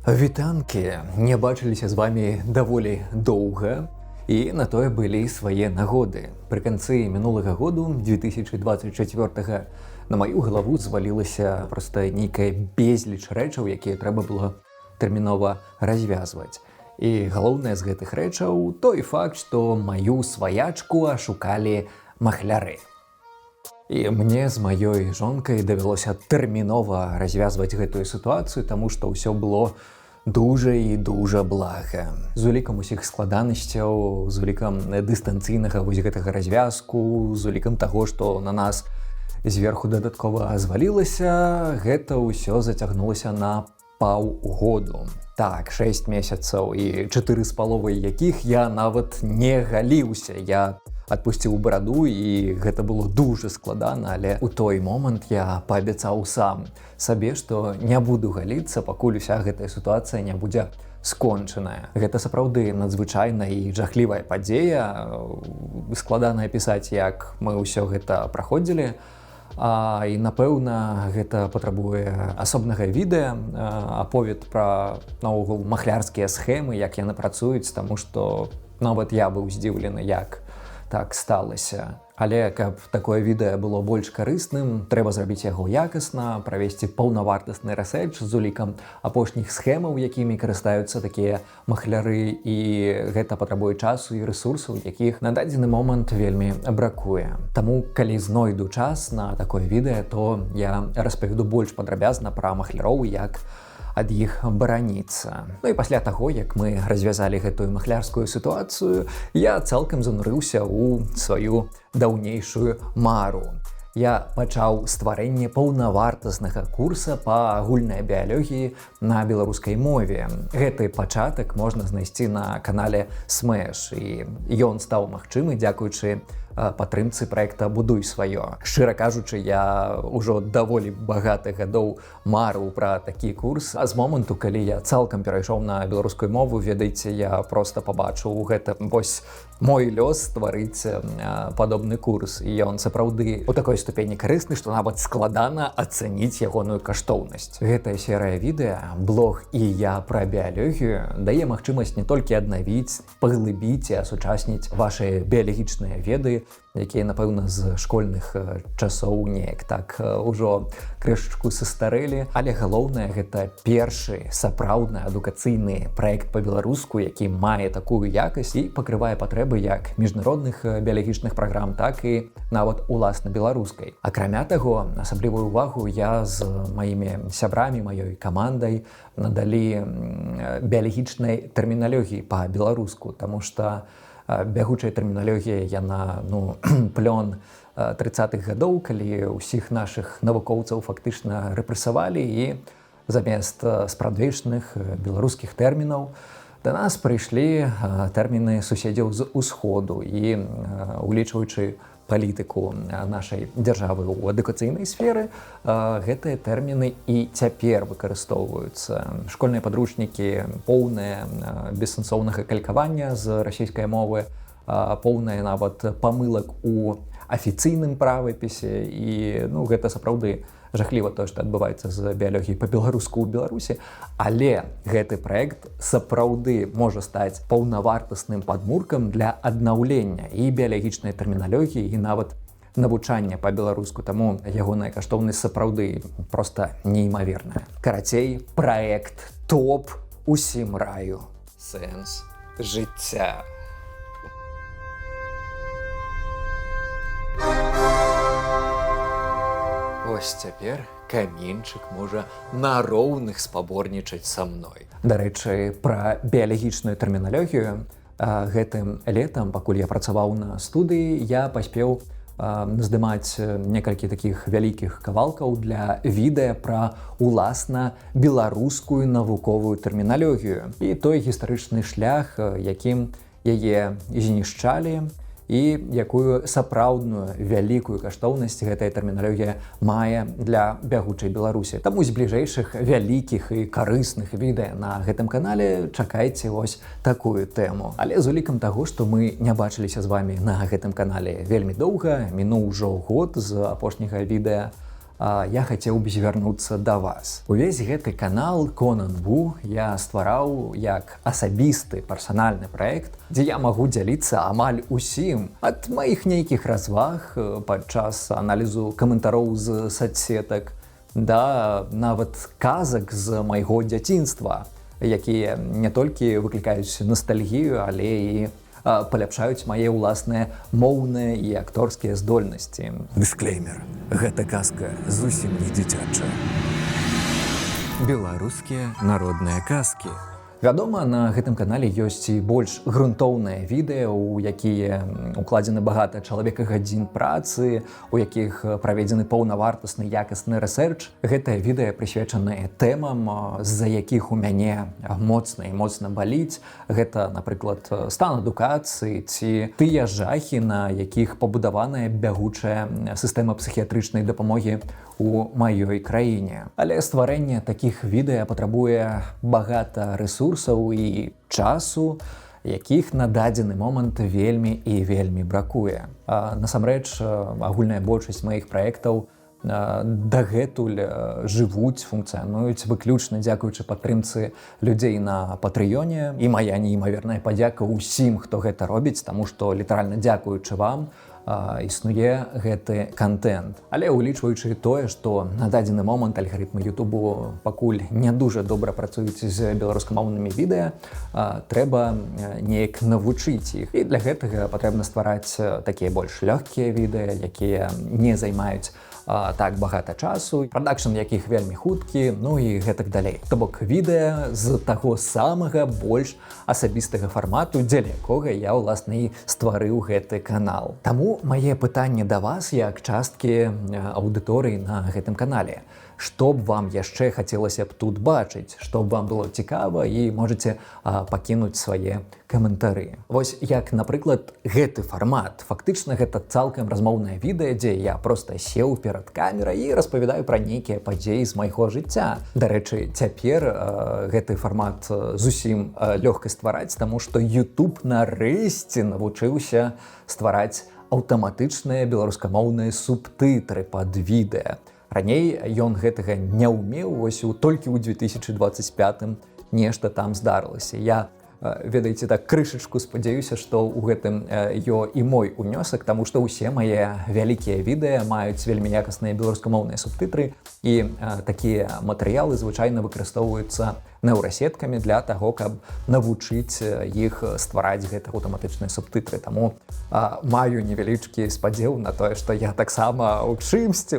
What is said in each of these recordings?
Вітанкі, не бачыліся з вами даволі доўга, і на тое былі свае нагоды. Пры канцы мінулага году, 2024, на маю галаву звалілася проста нейкая безліч рэчаў, якія трэба было тэрмінова развязваць. І галоўнае з гэтых рэчаў той факт, што маю сваячку ашукалі махляры. І мне з маёй жонкай давялося тэрмінова развязваць гэтую сітуацыю, таму што ўсё было дужа і дужа блага. З улікам усіх складанасцяў, з улікам дыстанцыйнага вось гэтага развязку, з улікам таго, што на нас зверху дадаткова звалілася, гэта ўсё зацягнулася на паўгоду. Так, 6 месяцаў і 4,5 якіх я нават не галіўся. Я адпусціў бараду, і гэта было дужа складана, але ў той момант я паабяцаў сам сабе, што не буду галіцца, пакуль уся гэтая сітуацыя не будзе скончаная. Гэта сапраўды надзвычайная і жахлівая падзея. Складана апісаць, як мы ўсё гэта праходзілі. І, напэўна, гэта патрабуе асобнага відэа, аповед пра наогул махлярскія схемы, як яны працуюць, таму што нават я быў здзіўлены, як так сталася. Але каб такое відэа было больш карысным, трэба зрабіць яго якасна, правесці паўнавартасны рэсэрч з улікам апошніх схемаў, якімі карыстаюцца такія махляры, і гэта патрабуе часу і рэсурсаў, якіх на дадзены момант вельмі бракуе. Таму, калі знойду час на такое відэа, то я распавяду больш падрабязна пра махляроў, як ад іх бараніцца. Ну і пасля таго, як мы развязалі гэтую махлярскую сітуацыю, я цалкам занурыўся ў сваю даўнейшую мару. Я пачаў стварэнне паўнавартаснага курса па агульнай біялогіі на беларускай мове. Гэты пачатак можна знайсці на канале Смэш, і ён стаў магчымы дзякуючы падтрымцы праекта «Будуй сваё». Шчыра кажучы, я ўжо даволі багата гадоў марыў пра такі курс, а з моманту, калі я цалкам перайшоў на беларускую мову, ведаеце, я проста пабачыў гэта вось мой лёс стварыць падобны курс, і ён сапраўды у такой ступені карысны, што нават складана ацаніць ягоную каштоўнасць. Гэтая серыя відэа, блог і я пра біялогію дае магчымасць не толькі аднавіць, паглыбіць і асучасніць вашыя біялагічныя веды, якія, напэўна, з школьных часоў неяк так ужо крышачку састарэлі. Але галоўнае, гэта першы сапраўдны адукацыйны праект па-беларуску, які мае такую якасць і пакрывае патрэбы як міжнародных біялагічных праграм, так і нават уласна беларускай. Акрамя таго, асаблівую увагу я з маімі сябрамі, маёй камандай надалі біялагічнай тэрміналогіі па-беларуску, таму што бягучая тэрміналогія, яна, плён 30-х гадоў, калі ўсіх нашых навукоўцаў фактычна рэпрэсавалі, і замест спрадвечных беларускіх тэрмінаў да нас прыйшлі тэрміны суседзяў з усходу, і улічваючы палітыку нашай дзяржавы ў адукацыйнай сферы, гэтыя тэрміны і цяпер выкарыстоўваюцца. Школьныя падручнікі поўныя бессэнсоўнага калькавання з расійскай мовы, поўныя нават памылак у афіцыйным правапісе, і гэта сапраўды жахліва тое, што адбываецца з біялогіяй па-беларуску ў Беларусі, але гэты праект сапраўды можа стаць паўнавартасным падмуркам для аднаўлення і біялагічнай тэрміналогіі, і нават навучання па-беларуску, таму ягоная каштоўнасць сапраўды проста неймаверная. Карацей, праект топ, усім раю. Сэнс жыцця. Вось цяпер каменьчык можа на роўных спаборнічаць са мной. Дарэчы, пра біялагічную тэрміналогію гэтым летам, пакуль я працаваў на студыі, я паспеў здымаць некалькі такіх вялікіх кавалкаў для відэа пра уласна беларускую навуковую тэрміналогію і той гістарычны шлях, якім яе знішчалі, і якую сапраўдную вялікую каштоўнасць гэтая тэрміналогія мае для бягучай Беларусі. Таму з бліжэйшых вялікіх і карысных відэа на гэтым канале чакайце вось такую тэму. Але з улікам таго, што мы не бачыліся з вамі на гэтым канале вельмі доўга, мінуў ужо год з апошняга відэа я хацеў бы звярнуцца да вас. Увесь гэты канал Конан.Бу я ствараў як асабісты персанальны праект, дзе я магу дзяліцца амаль усім, ад маіх нейкіх разваг падчас аналізу каментароў з соцсетак да нават казак з майго дзяцінства, якія не толькі выклікаюць ностальгію, але і паляпшаюць мае ўласныя моўныя і акторскія здольнасці. Дысклеймер. Гэта казка зусім не дзіцячая. Беларускія народныя казкі. Вядома, на гэтым канале ёсць і больш грунтоўныя відэа, у якія укладзены багата чалавека-гадзін працы, у якіх праведзены паўнавартасны якасны рэсэрч. Гэтыя відэа прысвечаныя тэмам, з-за якіх у мяне моцна і моцна баліць. Гэта, напрыклад, стан адукацыі ці тыя жахі, на якіх пабудаваная бягучая сістэма псіхіятрычнай дапамогі у маёй краіне. Але стварэнне такіх відэа патрабуе багата рэсурсаў і часу, якіх на дадзены момант вельмі і вельмі бракуе. Насамрэч, агульная большасць маіх праектаў дагэтуль жывуць, функцыянуюць выключна дзякуючы падтрымцы людзей на Патрыёне. І мая неймаверная падзяка ўсім, хто гэта робіць, таму што літаральна дзякуючы вам існуе гэты контент. Але улічваючы тое, што на дадзены момант алгарытмы Ютубу пакуль не дужа добра працуюць з беларускамоўнымі відэа, трэба неяк навучыць іх. І для гэтага патрэбна ствараць такія больш лёгкія відэа, якія не займаюць так багата часу, прадакшн якіх вельмі хуткі, ну і гэтак далей. То бок відэа з таго самага больш асабістага фармату, дзеля якога я, уласна, і стварыў гэты канал. Таму мае пытанне да вас, як часткі аўдыторыі на гэтым канале. Што б вам яшчэ хацелася б тут бачыць, што б вам было цікава, і можаце пакінуць свае каментары. Вось як, напрыклад, гэты фармат. Фактычна гэта цалкам размоўнае відэа, дзе я проста сеў перад камерай і распавядаю пра нейкія падзеі з майго жыцця. Дарэчы, цяпер гэты фармат зусім лёгка ствараць, таму што YouTube нарэшце навучыўся ствараць аўтаматычныя беларускамоўныя субтытры пад відэа. Раней ён гэтага не ўмеў, толькі ў 2025 нешта там здарылася. Я, ведаеце, так крышачку спадзяюся, што ў гэтым і мой унёсак, таму што ўсе мае вялікія відэа маюць вельмі якасныя беларускамоўныя субтытры, і такія матэрыялы звычайна выкарыстоўваюцца неўрасеткамі для таго, каб навучыць іх ствараць гэтыя аўтаматычныя субтытры. Таму маю невялічкі спадзеў на тое, што я таксама ў чымсьці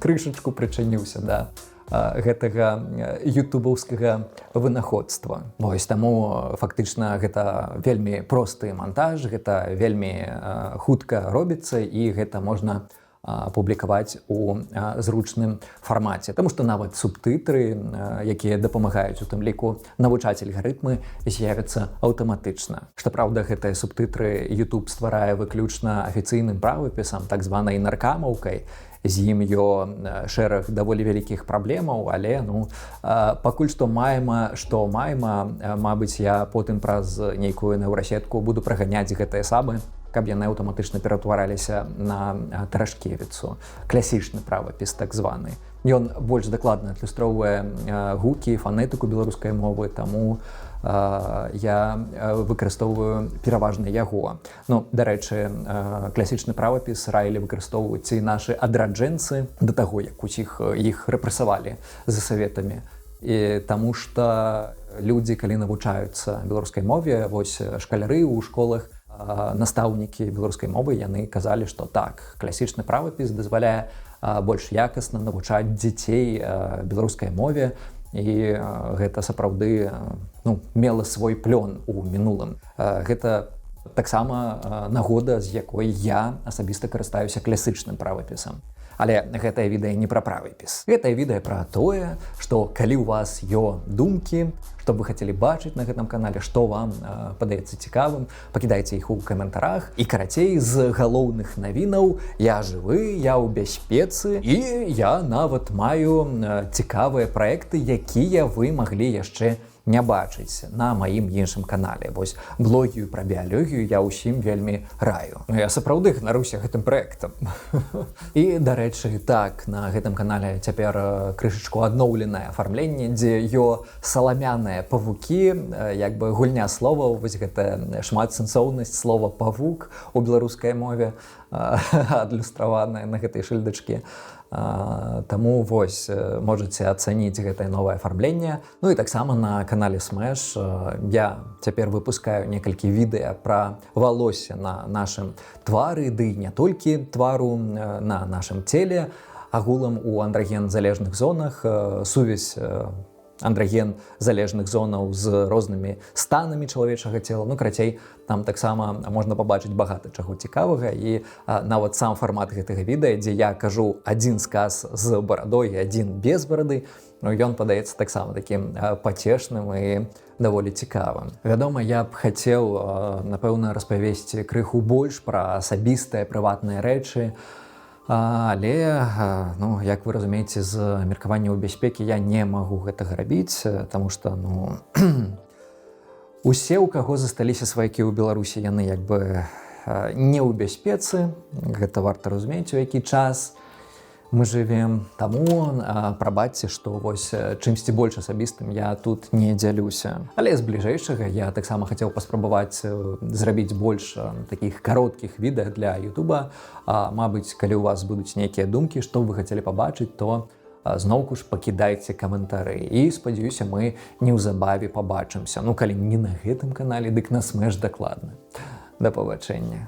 крышачку прычыніўся да гэтага ютубаўскага вынаходства. Вось таму фактычна гэта вельмі просты монтаж, гэта вельмі хутка робіцца, і гэта можна публікаваць у зручным фармаце. Таму што нават субтытры, якія дапамагаюць у тым ліку навучаць алгарытмы, з'явяцца аўтаматычна. Штапраўда, гэтыя субтытры YouTube стварае выключна афіцыйным правапісам, так званай наркамаўкай. З ім шэраг даволі вялікіх праблемаў, але пакуль што маема, мабыць, я потым праз нейкую неўрасетку буду праганяць гэтыя сабы, каб яны аўтаматычна ператвараліся на трэшкевіцу. Класічны правапіс, так званы. Ён больш дакладна адлюстроўвае гукі, фанетыку беларускай мовы, таму я выкарыстоўваю пераважна яго. Дарэчы, класічны правапіс раілі выкарыстоўваць і нашы адраджэнцы да таго, як усіх іх рэпрэсавалі за саветамі. І таму што людзі, калі навучаюцца беларускай мове, вось шкаляры ў школах, настаўнікі беларускай мовы, яны казалі, што так, класічны правапіс дазваляе больш якасна навучаць дзяцей беларускай мове, і гэта сапраўды мела свой плён у мінулым. Гэта таксама нагода, з якой я асабіста карыстаюся класічным правапісам. Але гэтае відэа не пра правапіс. Гэтае відэа пра тое, што калі ў вас думкі, што б вы хацелі бачыць на гэтым канале, што вам падаецца цікавым, пакідайце іх у каментарах. І карацей, з галоўных навінаў: я жывы, я ў бяспецы, і я нават маю цікавыя праекты, якія вы маглі яшчэ не бачыць на маім іншым канале. Вось блогію пра біялогію я ўсім вельмі раю. Я сапраўды ганаруся гэтым праектам. І, дарэчы, так, на гэтым канале цяпер крышачку адноўленае афармленне, дзе саламяныя павукі, як бы гульня словаў, вось гэта шматсэнсоўнасць слова павук у беларускай мове, адлюстраваная на гэтай шыльдачкі. Таму вось можаце ацаніць гэтае новае афармленне. Ну і таксама на канале Смэш я цяпер выпускаю некалькі відэа пра валоссе на нашым твары, ды не толькі твару, на нашым целе, агулам у андраген-залежных зонах, сувязь андраген-залежных зонаў з рознымі станамі чалавечага цела. Ну, карацей, там таксама можна пабачыць багата чаго цікавага, і нават сам фармат гэтага відэа, дзе я кажу адзін сказ з барадой і адзін без барады, ён падаецца таксама такім пацешным і даволі цікавым. Вядома, я б хацеў, напэўна, распавесці крыху больш пра асабістыя прыватныя рэчы, але, ну, як вы разумееце, з меркаванняў бяспекі я не магу гэтага рабіць, таму што, ну, усе, у каго засталіся сваякі ў Беларусі, яны як бы не ў бяспецы, гэта варта разумець, у які час мы жывем. Таму прабачце, што вось чымсьці больш асабістым я тут не дзялюся. Але з бліжэйшага я таксама хацеў паспрабаваць зрабіць больш такіх кароткіх відэа для Ютуба. Мабыць, калі ў вас будуць нейкія думкі, што вы хацелі пабачыць, то зноўку ж пакідайце каментары. І, спадзяюся, мы неўзабаве пабачымся. Ну, калі не на гэтым канале, дык на Смэш дакладна. Да пабачэння.